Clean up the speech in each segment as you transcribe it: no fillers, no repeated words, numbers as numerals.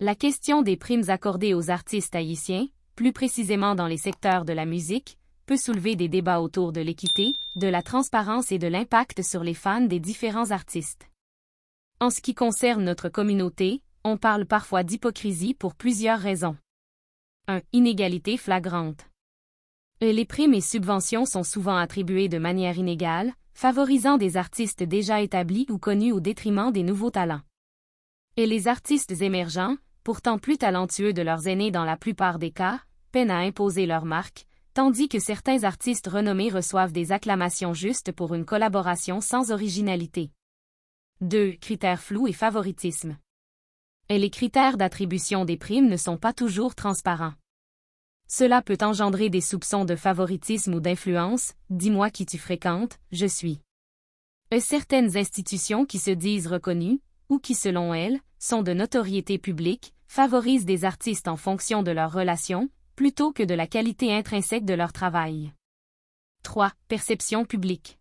La question des primes accordées aux artistes haïtiens, plus précisément dans les secteurs de la musique, peut soulever des débats autour de l'équité, de la transparence et de l'impact sur les fans des différents artistes. En ce qui concerne notre communauté, on parle parfois d'hypocrisie pour plusieurs raisons. 1. Inégalité flagrante. Les primes et subventions sont souvent attribuées de manière inégale, favorisant des artistes déjà établis ou connus au détriment des nouveaux talents. Et les artistes émergents, pourtant plus talentueux de leurs aînés dans la plupart des cas, peinent à imposer leur marque, tandis que certains artistes renommés reçoivent des acclamations justes pour une collaboration sans originalité. 2. Critères flous et favoritisme. Et les critères d'attribution des primes ne sont pas toujours transparents. Cela peut engendrer des soupçons de favoritisme ou d'influence, dis-moi qui tu fréquentes, je suis. Et certaines institutions qui se disent reconnues, ou qui selon elles, sont de notoriété publique, favorisent des artistes en fonction de leurs relations, plutôt que de la qualité intrinsèque de leur travail. 3. Perception publique.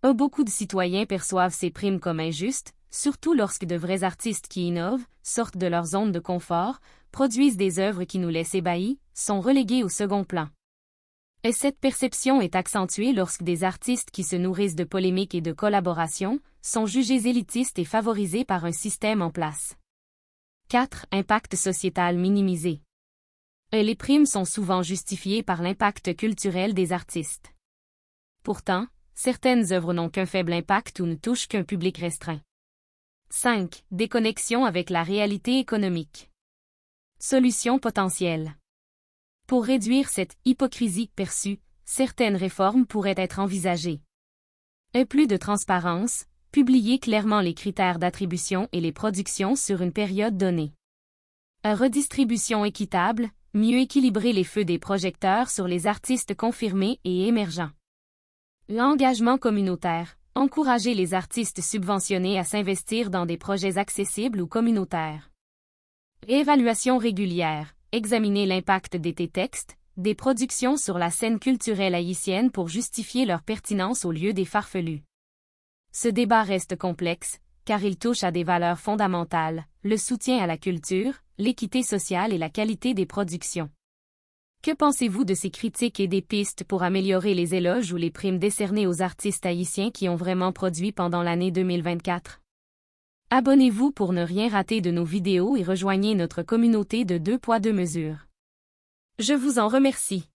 Beaucoup de citoyens perçoivent ces primes comme injustes, surtout lorsque de vrais artistes qui innovent, sortent de leur zone de confort, produisent des œuvres qui nous laissent ébahis, sont relégués au second plan. Et cette perception est accentuée lorsque des artistes qui se nourrissent de polémiques et de collaborations sont jugés élitistes et favorisés par un système en place. 4. Impact sociétal minimisé. Et les primes sont souvent justifiées par l'impact culturel des artistes. Pourtant, certaines œuvres n'ont qu'un faible impact ou ne touchent qu'un public restreint. 5. Déconnexion avec la réalité économique. Solutions potentielles. Pour réduire cette hypocrisie perçue, certaines réformes pourraient être envisagées. Plus de transparence, publier clairement les critères d'attribution et les productions sur une période donnée. Redistribution équitable, mieux équilibrer les feux des projecteurs sur les artistes confirmés et émergents. L'engagement communautaire, encourager les artistes subventionnés à s'investir dans des projets accessibles ou communautaires. Évaluation régulière, examiner l'impact des textes, des productions sur la scène culturelle haïtienne pour justifier leur pertinence au lieu des farfelus. Ce débat reste complexe, car il touche à des valeurs fondamentales, le soutien à la culture, l'équité sociale et la qualité des productions. Que pensez-vous de ces critiques et des pistes pour améliorer les éloges ou les primes décernées aux artistes haïtiens qui ont vraiment produit pendant l'année 2024? Abonnez-vous pour ne rien rater de nos vidéos et rejoignez notre communauté de 2 poids 2 mesures. Je vous en remercie.